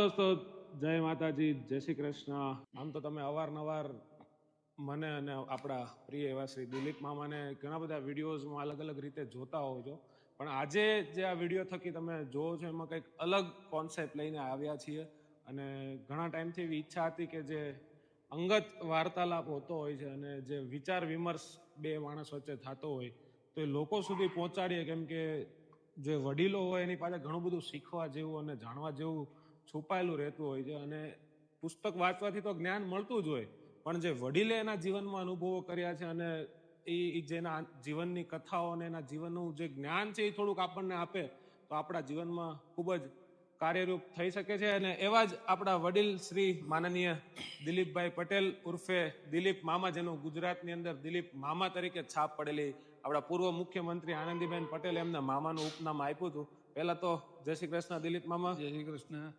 દોસ્તો, જય માતાજી, જય શ્રી કૃષ્ણ. આમ તો તમે અવારનવાર મને અને આપણા પ્રિય એવા શ્રી દિલીપ મામાને ઘણા બધા વિડીયોઝમાં અલગ અલગ રીતે જોતા હોવ છો, પણ આજે જે આ વિડીયો થકી તમે જોવો છો એમાં કંઈક અલગ કોન્સેપ્ટ લઈને આવ્યા છીએ. અને ઘણા ટાઈમથી એવી ઈચ્છા હતી કે જે અંગત વાર્તાલાપ હોતો હોય છે અને જે વિચાર વિમર્શ બે માણસ વચ્ચે થતો હોય તો એ લોકો સુધી પહોંચાડીએ, કેમ કે જે વડીલો હોય એની પાસે ઘણું બધું શીખવા જેવું અને જાણવા જેવું છુપાયેલું રહેતું હોય છે. અને પુસ્તક વાંચવાથી તો જ્ઞાન મળતું જ હોય, પણ જે વડીલે એના જીવનમાં અનુભવો કર્યા છે અને એ જેના જીવનની કથાઓ અને એના જીવનનું જે જ્ઞાન છે એ થોડુંક આપણને આપે તો આપણા જીવનમાં ખૂબ જ કાર્યરૂપ થઈ શકે છે. અને એવા જ આપણા વડીલ શ્રી માનનીય દિલીપભાઈ પટેલ ઉર્ફે દિલીપ મામા, જેનું ગુજરાતની અંદર દિલીપ મામા તરીકે છાપ પડેલી, આપણા પૂર્વ મુખ્યમંત્રી આનંદીબેન પટેલ એમને મામાનું ઉપનામ આપ્યું હતું. પહેલા તો જય શ્રી કૃષ્ણ દિલીપ મામા. જય શ્રી કૃષ્ણ.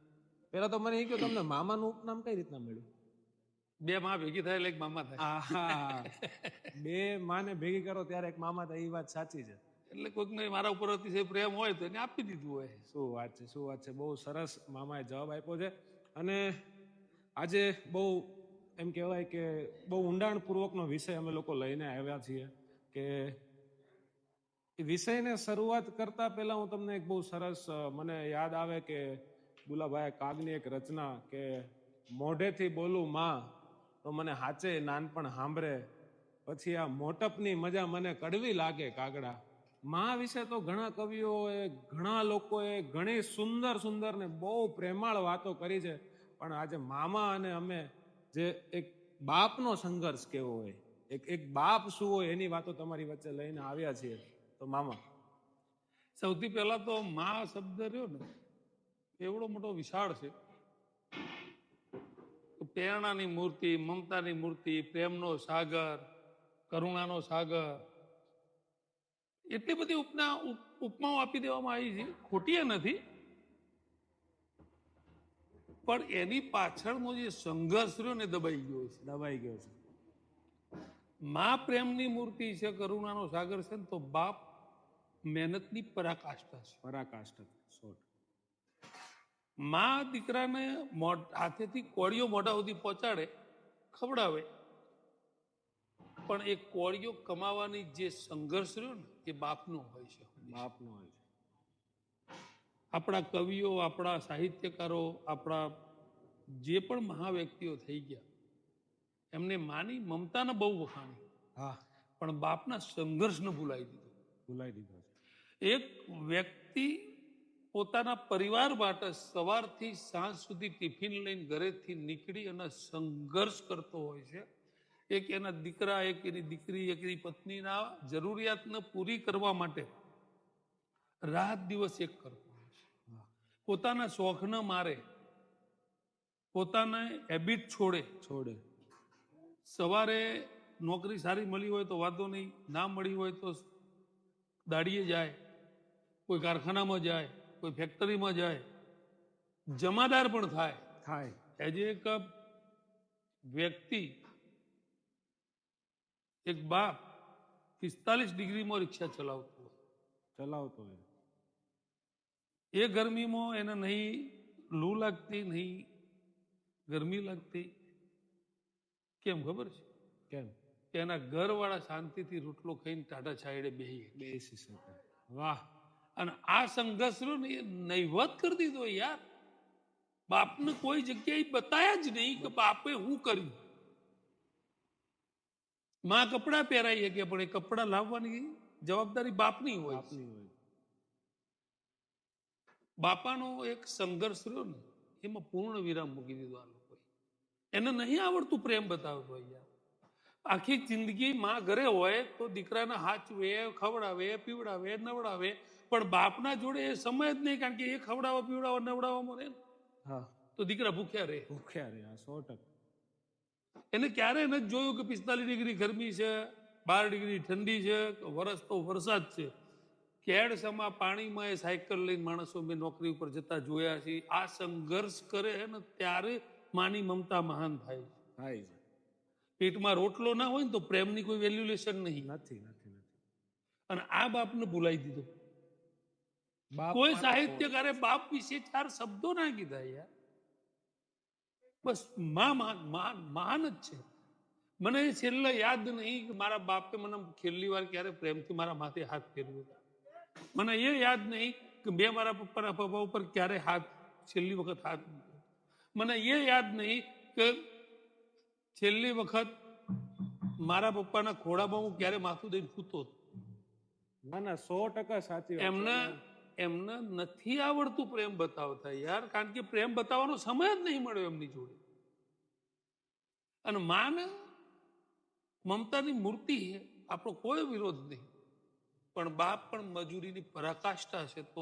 પેલા તો મને એ કહ્યું, તમને મામાનું ઉપનામ કઈ રીતના મળ્યું? બે માં ભેગી થાય એટલે એક મામા થાય. આહા, બે માને ભેગી કરો ત્યારે એક મામા થાય, એ વાત સાચી છે. એટલે કોઈકને મારા ઉપર અતિશય પ્રેમ હોય તો એને આપી દીધું હોય. શું વાત છે, શું વાત છે. બહુ સરસ મામાએ જવાબ આપ્યો છે. અને આજે બહુ એમ કહેવાય કે બહુ ઊંડાણપૂર્વકનો વિષય અમે લોકો લઈને આવ્યા છીએ. કે એ વિષયને શરૂઆત કરતા પહેલા હું તમને એક બહુ સરસ, મને યાદ આવે કે દુલાભાઈ કાગની એક રચના કે મોઢેથી બોલું માં તો મને હાચે નાનપણ સાંભળે, પછી આ મોટપની મજા મને કડવી લાગે કાગડા. માં વિશે તો ઘણા કવિઓએ, ઘણા લોકોએ ઘણી સુંદર સુંદર ને બહુ પ્રેમાળ વાતો કરી છે, પણ આજે મામા અને અમે જે એક બાપનો સંઘર્ષ કેવો હોય, એક બાપ શું હોય એની વાતો તમારી વચ્ચે લઈને આવ્યા છીએ. તો મામા, સૌથી પહેલા તો માં શબ્દ રહ્યો ને એવડો મોટો વિશાળ છે. પ્રેરણાની મૂર્તિ, મમતાની મૂર્તિ, પ્રેમનો સાગર, કરુણાનો સાગર, એટલી બધી ઉપમાઓ આપી દેવામાં આવી છે. ખોટી નથી, પણ એની પાછળનો જે સંઘર્ષ રહ્યો ને દબાઈ ગયો છે. દબાઈ ગયો છે. માં પ્રેમની મૂર્તિ છે, કરુણાનો સાગર છે ને, તો બાપ મહેનતની પરાકાષ્ઠા છે. પરાકાષ્ઠા. માં દીકરાને હાથેથી કોળીઓ મોઢા સુધી પહોંચાડે, ખવડાવે, પણ એ કોળીઓ કમાવાની જે સંઘર્ષ રહ્યો ને એ બાપનો હોય છે. બાપનો હોય છે. આપણા કવિઓ, આપણા સાહિત્યકારો, આપણા જે પણ મહાવ્યક્તિઓ થઈ ગયા, એમને માની મમતાને બહુ વખાણી, હા, પણ બાપના સંઘર્ષને ભૂલાઈ દીધો. એક વ્યક્તિ પોતાના પરિવાર માટે સવારથી સાંજ સુધી ટિફિન લઈને ઘરેથી નીકળી અને સંઘર્ષ કરતો હોય છે. એક એના દીકરા, એક એની દીકરી, એક એની પત્નીના જરૂરિયાતને પૂરી કરવા માટે રાત દિવસ એક કરતો હોય છે. પોતાના શોખને મારે, પોતાના હેબિટ છોડે. સવારે નોકરી સારી મળી હોય તો વાંધો નહીં, ના મળી હોય તો દાડીએ જાય, કોઈ કારખાનામાં જાય, કોઈ ફેક્ટરીમાં જાય, જમાદાર પણ થાય. એજ એક વ્યક્તિ, એક બાપ 45 ડિગ્રીમાં રિક્ષા ચલાવતો હોય, એ ગરમીમાં એને નહીં લૂ લાગતી, નહીં ગરમી લાગતી. કેમ ખબર છે? કેમ? કે એના ઘરવાળા શાંતિથી રોટલો ખાઈને ટાટા છાયડે બેસી શકે. વાહ. અને આ સંઘર્ષ ને એ નહીવત કરી દીધો યાર. બાપને કોઈ જગ્યાએ બતાયા જ નહીં કે બાપે હું કર્યું. માં કપડા પહેરાઈએ કે, પણ એ કપડા લાવવાની જવાબદારી બાપની હોય. બાપાનો એક સંઘર્ષ રહ્યો ને એમાં પૂર્ણ વિરામ મૂકી દીધો આ લોકોએ. એને નહીં આવડતું પ્રેમ બતાવતો યાર. આખી જિંદગી માં ઘરે હોય તો દીકરાને હાચવે, ખવડાવે, પીવડાવે, નવડાવે, પણ બાપના જોડે એ સમય જ નહીં, કારણ કે એ ખવડાવવા, પીવડાવવા, નવડાવવામાં રહે તો દીકરા ભૂખ્યા રહે. 100%. એને ક્યારે નથી જોયું કે 45 ડિગ્રી ગરમી છે, 12 ડિગ્રી ઠંડી છે, વરસ તો વરસાદ છે. કેડસમાં પાણીમાં એ સાયકલ લઈને માણસો મેં નોકરી ઉપર જતા જોયા છે. આ સંઘર્ષ કરે ને ત્યારે માની મમતા મહાન થાય છે. પેટમાં રોટલો ના હોય ને તો પ્રેમની કોઈ વેલ્યુલેશન નહીં. અને આ બાપને ભૂલાઈ દીધો. કોઈ સાહિત્યકારે બાપ વિશે 4 શબ્દો ના કીધા યાર. બસ મહાન જ છે. મને છેલ્લે યાદ નહીં કે મારા બાપે મને છેલ્લી વાર ક્યારે પ્રેમથી મારા માથે હાથ ફેરવ્યો હતો. મને એ યાદ નહીં કે મેં મારા પપ્પાના પપ્પા ઉપર ક્યારે છેલ્લી વખત હાથ મૂક્યો. મને એ યાદ નહીં કે છેલ્લી વખત મારા પપ્પાના ખોળામાં હું ક્યારે માથું દઈને સૂતો હતો. ના ના 100% સાચી વાત છે. એમને નથી આવડતું પ્રેમ બતાવતા યાર, કારણ કે પ્રેમ બતાવવાનો સમય જ નહીં મળ્યો એમની જોડે. અને માને મમતાની મૂર્તિ છે, આપણો કોઈ વિરોધ નહીં, પણ બાપ પણ મજૂરીની પરાકાષ્ઠા છે, તો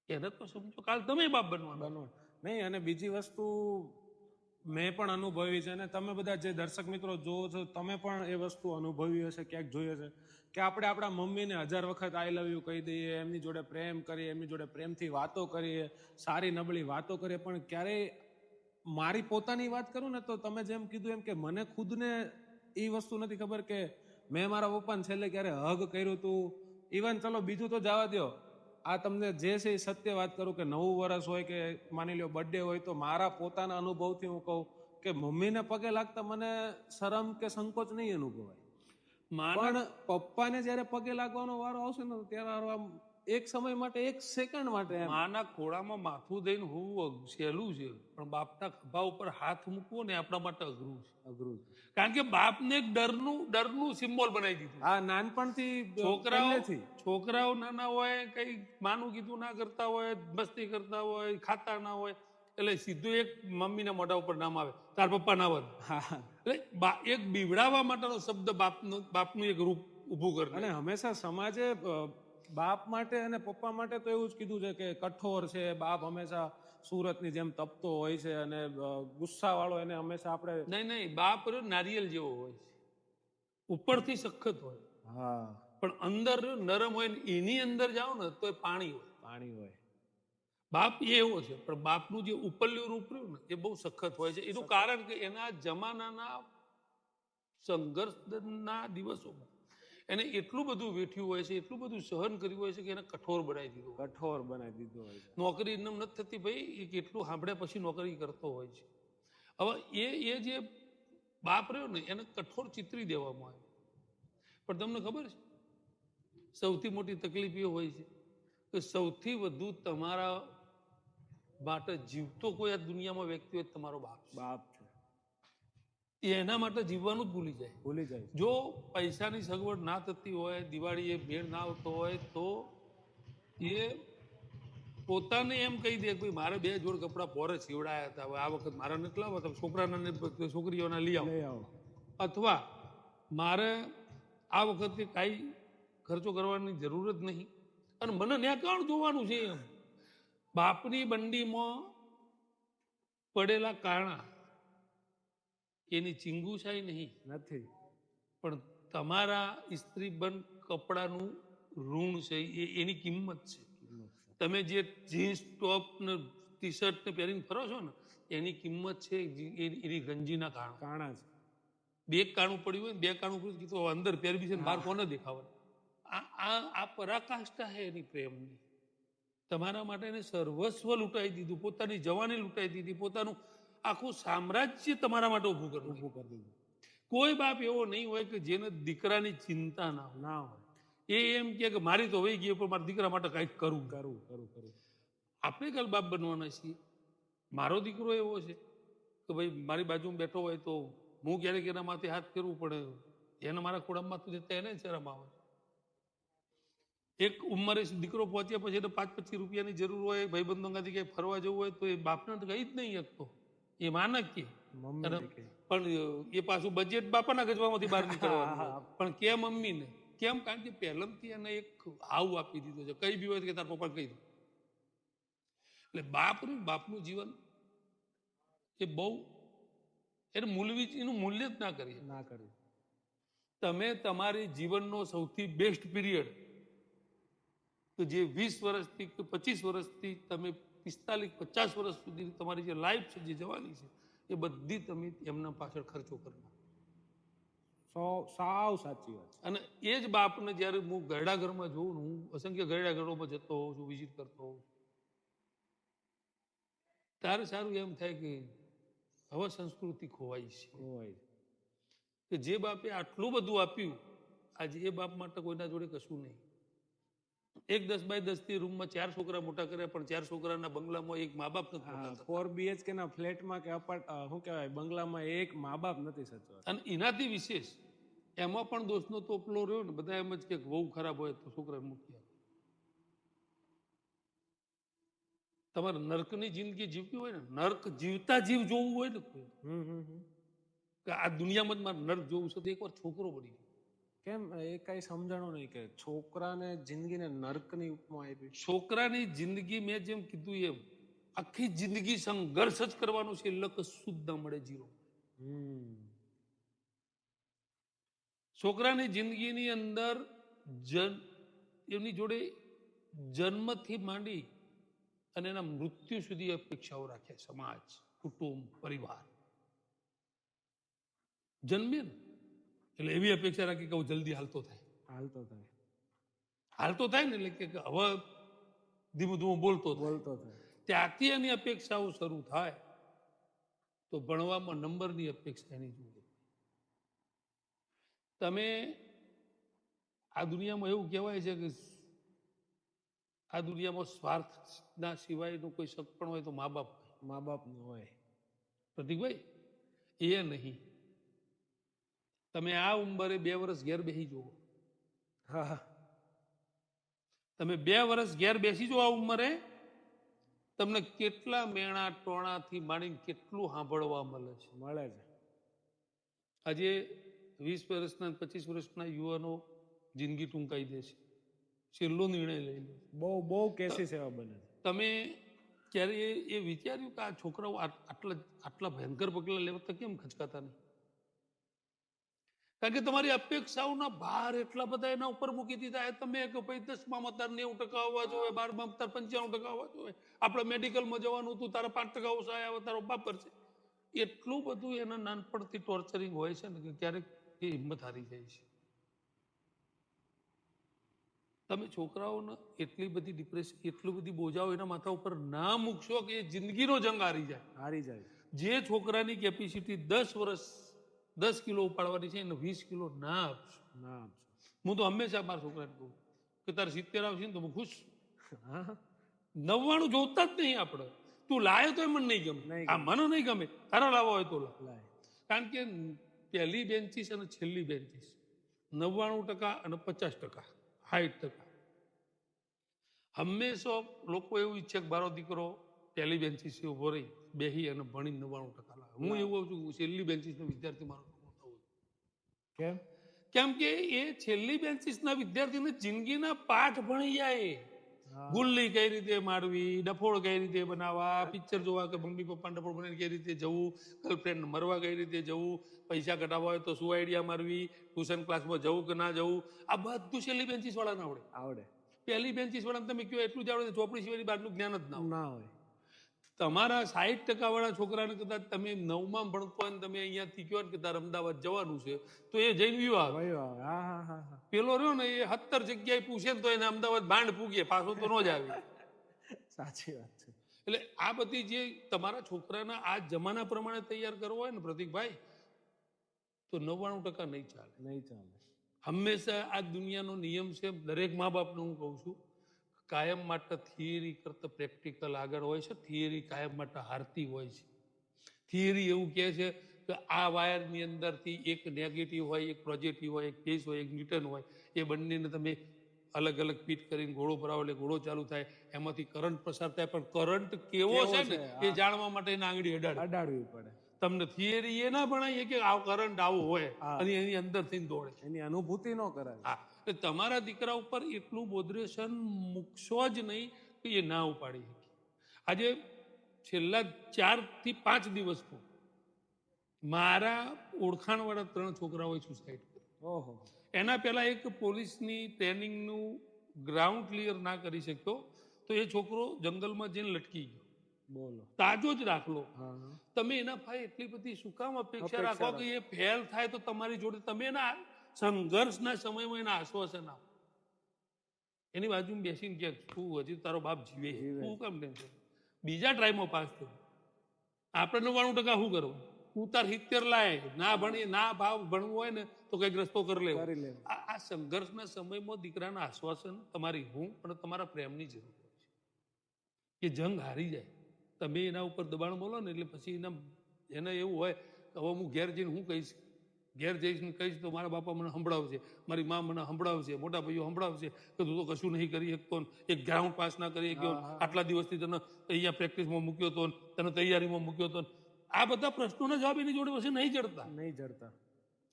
એને તો સમજો. કાલ તમે બાપ બનવાનો. નહીં, અને બીજી વસ્તુ મેં પણ અનુભવી છે, અને તમે બધા જે દર્શક મિત્રો જોવો છો તમે પણ એ વસ્તુ અનુભવી હશે, ક્યાંક જોઈ હશે કે આપણે આપણા મમ્મીને 1000 વખત આઈ લવ યુ કહી દઈએ, એમની જોડે પ્રેમ કરીએ, એમની જોડે પ્રેમથી વાતો કરીએ, સારી નબળી વાતો કરીએ, પણ ક્યારેય મારી પોતાની વાત કરું ને તો તમે જેમ કીધું એમ કે મને ખુદને એ વસ્તુ નથી ખબર કે મેં મારા પપ્પાને છેલ્લે ક્યારે હગ કર્યું હતું. ઇવન ચલો બીજું તો જવા દો, આ તમને જે છે એ સત્ય વાત કરું કે 9 વર્ષ હોય કે માની લ્યો બર્થડે હોય, તો મારા પોતાના અનુભવથી હું કહું કે મમ્મીને પગે લાગતા મને શરમ કે સંકોચ નહીં અનુભવાય, પણ પપ્પાને જયારે પગે લાગવાનો વારો આવશે ને ત્યારે આમ એક સમય માટે, એક સેકન્ડ માટે માના ખોળામાં માથું દઈને હોવું સહેલું છે, પણ બાપના ખભા ઉપર હાથ મૂકવો ને આપણા માટે અઘરું છે. કારણ કે બાપને એક ડરનું સિમ્બોલ બનાવી દીધું. આ નાનપણથી છોકરાઓ નાના હોય, કઈ માનું કીધું ના કરતા હોય, મસ્તી કરતા હોય, ખાતા ના હોય, એટલે સીધું એક મમ્મીના મોઢા ઉપર નામ આવે, તાર પપ્પા ના હોય. એટલે એક બીવડાવવા માટેનો શબ્દ બાપનું એક રૂપ ઊભું કરે. અને હંમેશા સમાજે બાપ માટે અને પપ્પા માટે તો એવું જ કીધું છે કે કઠોર છે બાપ, હંમેશા સુરતની જેમ તપતો હોય છે અને ગુસ્સા વાળો, એને હંમેશા આપણે નહીં બાપ નારિયેલ જેવો હોય છે, ઉપરથી સખત હોય, પણ અંદર નરમ હોય. એની અંદર જાઓ ને તો પાણી હોય. બાપ એવો છે, પણ બાપનું જે ઉપરલું રૂપ રહ્યું ને એ બહુ સખત હોય છે. એનું કારણ કે એના જમાનાના સંઘર્ષના દિવસોમાં એને એટલું બધું વેઠ્યું હોય છે, એટલું બધું સહન કર્યું હોય છે કે એને કઠોર બનાવી દીધું હોય છે. નોકરી એમ નથી થતી ભાઈ, એ કેટલું સાંભળ્યા પછી નોકરી કરતો હોય છે. હવે એ જે બાપ રહ્યો ને એને કઠોર ચિતરી દેવામાં આવે. પણ તમને ખબર છે સૌથી મોટી તકલીફ એ હોય છે કે સૌથી વધુ તમારા માટે જીવતો કોઈ આ દુનિયામાં વ્યક્તિ હોય તમારો બાપ છે. એના માટે જીવવાનું જ ભૂલી જાય. જો પૈસાની સગવડ ના થતી હોય, દિવાળી એ ભેળ ના આવતો હોય, તો એ પોતાને એમ કહી દે કે મારે 2 જોડ કપડા પોરે સીવડાયા હતા, હવે આ વખત મારા નથી લાવવા, તમે છોકરાના છોકરીઓના લઈ આવો, અથવા મારે આ વખતે કાંઈ ખર્ચો કરવાની જરૂર જ નહીં, અને મને ત્યાં કોણ જોવાનું છે. એમ બાપની બંડીમાં પડેલા કારણા એની ચીંગુશાઈ નહીં નથી, પણ તમારા ઇસ્ત્રી બંધ કપડાનું ઋણ છે, એની કિંમત છે. તમે જે જીન્સ ટોપ ને ટી શર્ટ ને પહેરીને ફરો છો ને એની કિંમત છે એની ગંજીના કારણા છે. 2 કાણું પડ્યું હોય, 2 કાણું પડ્યું તો અંદર પહેરવી છે, બહાર કોને દેખાવા. આ પરાકાષ્ઠા છે એની પ્રેમની. તમારા માટે એને સર્વસ્વ લૂંટાઈ દીધું, પોતાની જવાની લૂંટાઈ દીધી, પોતાનું આખું સામ્રાજ્ય તમારા માટે ઊભું કરી દીધું. કોઈ બાપ એવો નહીં હોય કે જેને દીકરાની ચિંતા ના હોય. એ એમ કે મારી તો વહી ગઈ પણ મારા દીકરા માટે કંઈક કરવું. આપણે કાલ બાપ બનવાના છીએ. મારો દીકરો એવો છે કે ભાઈ મારી બાજુમાં બેઠો હોય તો હું ક્યારેક એના માથે હાથ ફેરવું પડે, એને મારા ખોળામાં માથું જતા એને શરમ આવે. એક ઉંમરે દીકરો પહોંચ્યા પછી એને 5-25 રૂપિયાની જરૂર હોય, ભાઈબંધોમાંથી ક્યાંય ફરવા જવું હોય તો એ બાપને કઈ જ નહીં શકતો, એ માનક કે પણ એ પાછું બજેટ બાપાના ગજવામાંથી બહાર નીકળવાનું, પણ કે મમ્મીને કેમ? કારણ કે પહેલાથી એને એક હાવ આપી દીધો છે, કઈ બી હોય કે તાર પપ્પા કહી દો. એટલે બાપનું જીવન એ બહુ એનું મૂલ્ય જ ના કરીએ. તમે તમારી જીવનનો સૌથી બેસ્ટ પીરિયડ કે જે 20 વર્ષથી કે 25 વર્ષથી તમે 45-50 વર્ષ સુધી તમારી જે લાઈફ છે, જે જવાની છે, એ બધી તમે એમના પાછળ ખર્ચો કરવાનો. સાવ સાચી વાત. અને એ જ બાપને જ્યારે હું ગરડા ઘરમાં જોઉં ને, હું અસંખ્ય ગરડા ઘરોમાં જતો હોઉં છું, વિઝિટ કરતો હોઉં છું, ત્યારે સારું એમ થાય કે હવે સંસ્કૃતિ ખોવાઈ છે હોય. કે જે બાપે આટલું બધું આપ્યું આજે એ બાપ માટે કોઈના જોડે કશું નહીં. એક 10x10 થી રૂમમાં 4 છોકરા મોટા કર્યા પણ 4 છોકરાના બંગલામાં એક મા બાપ નથી મોટા થતા. 4 BHK ના ફ્લેટમાં કે શું કહેવાય બંગલામાં એક મા બાપ નથી સચવાતા. અને એનાથી વિશેષ એમાં પણ દોષનો તોપલો રહ્યો ને બધા એમ જ કે બહુ ખરાબ હોય તો છોકરા મૂકી આપે. તમારે નર્કની જિંદગી જીવવી હોય ને નર્ક જીવતા જીવ જોવું હોય ને કોઈ કે આ દુનિયામાં જ મારે નર્ક જોવું છે તો એકવાર છોકરો બની જાય. કેમ એ કઈ સમજાણું નહીં કે છોકરાને જિંદગીને નર્કની ઉપમા આપી. છોકરાની જિંદગી મેં જેમ કીધું એમ આખી જિંદગી સંઘર્ષ જ કરવાનો છે લક શુદ્ધ ના મળે જીરો. છોકરાની જિંદગીની અંદર એમની જોડે જન્મથી માંડી અને એના મૃત્યુ સુધી અપેક્ષાઓ રાખે સમાજ કુટુંબ પરિવાર. જન્મે ને એટલે એવી અપેક્ષા રાખી કે હું જલ્દી હાલતો થાય ને એટલે કે હવે ધીમું ધીમું બોલતો થાય. ત્યાંથી એની અપેક્ષાઓ શરૂ થાય તો ભણવામાં નંબરની અપેક્ષા એની જોડે. તમે આ દુનિયામાં એવું કહેવાય છે કે આ દુનિયામાં સ્વાર્થના સિવાયનું કોઈ શક પણ હોય તો મા બાપનું હોય. પ્રતિકભાઈ એ નહીં. તમે આ ઉંમરે 2 વર્ષ ઘેર બેસી જુઓ. તમે 2 વર્ષ ઘેર બેસી જુઓ આ ઉંમરે તમને કેટલા મેણા ટોણાથી માંડીને કેટલું સાંભળવા મળે છે. આજે 20 વર્ષના 25 વર્ષના યુવાનો જિંદગી ટૂંકાઈ દે છે. છેલ્લો નિર્ણય લઈ લે. બહુ કેસીસ એવા બને. તમે ક્યારે એ વિચાર્યું કે આ છોકરાઓ આટલા ભયંકર પગલા લેવા કેમ ખચકાતા નહીં? કારણ કે તમારી અપેક્ષાઓના ભાર એટલા બધા એના ઉપર મૂકી દીધા. તમે કે ભાઈ 10માં તાર 90% આવવા જોઈએ, 12માં તાર 95% આવવા જોઈએ, આપણે મેડિકલમાં જવાનું હતું તારા 5% ઓછા આવ્યા તારો બાપ કરશે. એટલું બધું એના નાનપણથી ટોર્ચરિંગ હોય છે ને કે ક્યારેક એ હિંમત હારી જાય છે. તમે છોકરાઓને એટલી બધી ડિપ્રેશન એટલી બધી બોજાઓ એના માથા ઉપર ના મૂકશો કે એ જિંદગીનો જંગ હારી જાય. જે છોકરાની કેપેસિટી 10 વર્ષ 10 કિલો ઉપાડવાની છે એને 20 કિલો ના આપશો. હું તો હંમેશા મારા છોકરાને કહું કે તારે 70 આવશે ને તો હું ખુશ. 99 જોતા જ નહીં આપણે. તું લાયો તો મને નહીં ગમે, આ મને નહીં ગમે, તારા લાવવા હોય તો લાય. કારણ કે પહેલી બેન્ચીસ અને છેલ્લી બેન્ચીસ 99% અને 50%, 60%. હંમેશા લોકો એવું ઈચ્છે કે મારો દીકરો પહેલી બેન્ચીસ ઉભો રહી બેહી અને ભણી 99% લાવે. હું એવું છું છેલ્લી બેન્ચીસનો વિદ્યાર્થી મારો કેમ કે એ છેલ્લી બેન્ચીસના વિદ્યાર્થીને જિંદગીના પાઠ ભણી જાય. ગુલ્લી કઈ રીતે મારવી, ડફોળ કઈ રીતે બનાવવા, પિક્ચર જોવા કે મમ્મી પપ્પા ડફોળ બનાવીને કઈ રીતે જવું, ગર્લફ્રેન્ડ મરવા કઈ રીતે જવું, પૈસા કઢાવવા હોય તો શું આઈડિયા મારવી, ટ્યુશન ક્લાસમાં જવું કે ના જવું, આ બધું છેલ્લી બેન્ચીસ વાળાને આવડે. પહેલી બેન્ચીસ વાળાને તમે કહો એટલું જ આવડે ચોપડી સિવાયની બહારનું જ્ઞાન જ ના હોય. તમારા 60% વાળા છોકરાને કદાચ તમે 9માં ભણતો હોય ને તમે અહીંયાથી કહો ને કે તારે અમદાવાદ જવાનું છે તો એ જઈને વિવાહ. પેલો રહ્યો ને એ 70 જગ્યાએ પૂછે ને તો એને અમદાવાદ ભાંડ પૂગે, પાછો તો ન જ આવે. સાચી વાત છે. એટલે આ બધી જે તમારા છોકરાના આ જમાના પ્રમાણે તૈયાર કરવો હોય ને પ્રતિકભાઈ તો 99% નહીં ચાલે. હંમેશા આ દુનિયાનો નિયમ છે. દરેક મા બાપને હું કહું છું કાયમ માટે થિયરી કરતા પ્રેક્ટિકલ આગળ હોય છે. થિયરી કાયમ માટે હારતી હોય છે. થિયરી એવું કહે છે કે આ વાયરની અંદરથી એક નેગેટિવ હોય, એક પોઝિટિવ હોય, એક ફેઝ હોય, એક ન્યુટન હોય, એ બંનેને તમે અલગ અલગ ફીટ કરીને ઘોડો ભરાવો એટલે ઘોડો ચાલુ થાય, એમાંથી કરંટ પસાર થાય. પણ કરંટ કેવો છે ને એ જાણવા માટે એને આંગળી અડાડવી પડે. તમને થિયરી એ ના ભણાવીએ કે આ કરંટ આવો હોય અને એની અંદરથી દોડે, એની અનુભૂતિ ન કરાય. હા, એટલે તમારા દીકરા ઉપર એટલું બોધરેશન મૂકશો જ નહીં કે એ ના ઉપાડી શકે. આજે છેલ્લા 4 થી 5 દિવસમાં મારા ઓળખાણવાળા 3 છોકરાઓએ સુસાઇડ કર્યું. એના પહેલા એક પોલીસની ટ્રેનિંગનું ગ્રાઉન્ડ ક્લિયર ના કરી શક્યો તો એ છોકરો જંગલમાં જઈને લટકી ગયો. બોલો, તાજો જ દાખલો. તમે એના ભાઈ એટલી બધી શું કામ અપેક્ષા રાખો કે એ ફેલ થાય તો તમારી જોડે તમે એના સંઘર્ષના સમયમાં એના આશ્વાસન આપો. એની બાજુમાં બેસીને કે તું હજી તારો બાપ જીવે, તું કેમ ટેન્શન, બીજા ટ્રાયમાં પાસ થયું. આપણે 99% શું કરવું? ઉતાર 70 લાય, ના ભણી ના ભાવ ભણવું હોય ને તો કઈક રસ્તો કરી લેવો. કરી લેવું. આ સંઘર્ષના સમયમાં દીકરાના આશ્વાસન, તમારી હું અને તમારા પ્રેમની જરૂર હોય છે. એ જંગ હારી જાય, તમે એના ઉપર દબાણ બોલો ને એટલે પછી એને એવું હોય કે હવે હું ઘેર જઈને હું કહીશ, ઘેર જઈશ ને કહીશ તો મારા બાપા મને સંભળાવશે, મારી મા મને સંભળાવશે, મોટા ભાઈઓ સંભળાવશે કે તું તો કશું નહીં કરી શકતો ને, એક ગ્રાઉન્ડ પાસ ના કરી શક્યો ને, આટલા દિવસથી તને અહીંયા પ્રેક્ટિસમાં મૂક્યો હતો ને, તને તૈયારીમાં મૂક્યો હતો ને. આ બધા પ્રશ્નોના જવાબ એની જોડે પછી નહીં જડતા, નહીં જડતા.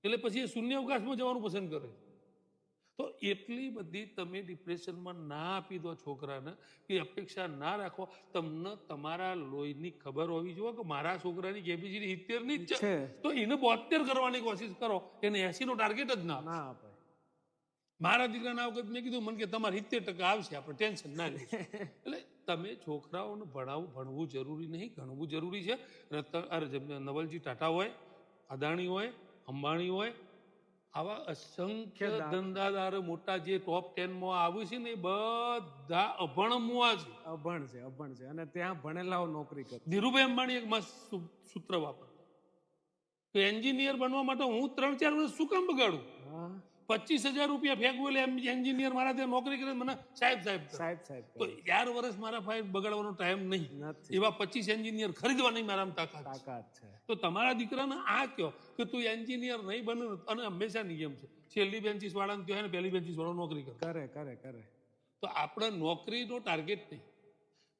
એટલે પછી એ શૂન્ય અવકાશમાં જવાનું પસંદ કરે. તો એટલી બધી તમે ડિપ્રેશનમાં ના આપી દો છોકરાને, કે અપેક્ષા ના રાખો. તમને તમારા લોહીની ખબર હોવી જોઈએ કે મારા છોકરાની કેપેસિટી 70 ની જ છે, તો એને 72 કરવાની કોશિશ કરો, એને 80 નો ટાર્ગેટ જ ના ના અપાય. મારા દીકરાના વખત મેં કીધું મને કે તમારે 70% આવશે, આપણે ટેન્શન ના લઈશું. એટલે તમે છોકરાઓને ભણવું જરૂરી નહીં, ભણવું જરૂરી છે. નવલજી ટાટા હોય, અદાણી હોય, અંબાણી હોય, આવા અસંખ્ય ધંધાદારો મોટા જે ટોપ 10 માં આવ્યું છે ને એ બધા અભણમુઆ છે. અભણ છે અને ત્યાં ભણેલાઓ નોકરી કરે. ધીરુભાઈ અંબાણી એક મસ્ત સૂત્ર વાપરતા કે એન્જિનિયર બનવા માટે હું 3-4 વર્ષ શું કામ બગાડું? 25,000 રૂપિયા ફેંકવું એટલે એન્જિનિયર મારા ત્યાં નોકરી કરે, મને સાહેબ તો 4 વર્ષ મારા ફાઈલ બગાડવાનો ટાઈમ નહીં. એવા 25 એન્જિનિયર ખરીદવાની મારામાં તાકાત છે. તો તમારા દીકરાને આ કહો કે તું એન્જિનિયર નહીં બને, અને હંમેશા નિયમ છે છેલ્લી બેન્ચીસ વાળાને કહે ને પહેલી બેન્ચીસ વાળો નોકરી કરે. તો આપણે નોકરીનો ટાર્ગેટ નહીં,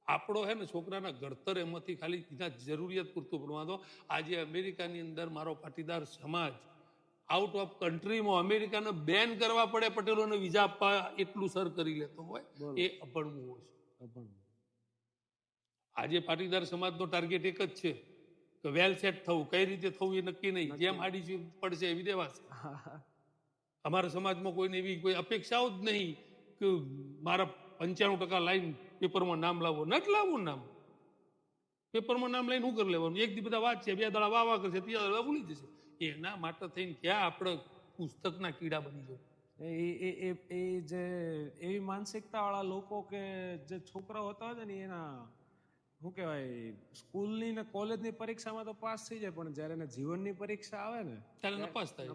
આપણો હે ને છોકરાના ઘડતર, એમાંથી ખાલી એના જરૂરિયાત પૂરતું ભણવા દો. આજે અમેરિકાની અંદર મારો પાટીદાર સમાજ આઉટ ઓફ કન્ટ્રીમાં અમેરિકાને બેન કરવા પડે પટેલોને વિઝા આપવા એટલું સર કરી લેતો હોય, એ અભણવું હોય છે. આજે પાટીદાર સમાજનો ટાર્ગેટ એક જ છે કે વેલ સેટ થવું. કઈ રીતે થવું એ નક્કી નહીં, જેમ આડી પડશે એવી દેવાશે. અમારા સમાજમાં કોઈને એવી કોઈ અપેક્ષાઓ જ નહીં કે મારા 95% લાઈન પેપરમાં નામ લાવવું, નથી લાવવું નામ. પેપરમાં નામ લઈને શું કરી લેવાનું? એક દી બધા વાંચશે, 2 દાડા વાવા કરશે, 3 દાડા ભૂલી જશે. એના માટે થઈને ક્યાં આપણે પુસ્તકના કીડા બની જવું? એ જે એવી માનસિકતા વાળા લોકો કે જે છોકરાઓ હતા હોય ને એના શું કહેવાય, સ્કૂલની ને કોલેજની પરીક્ષામાં તો પાસ થઈ જાય, પણ જ્યારે એને જીવનની પરીક્ષા આવે ને ત્યારે નપાસ થાય.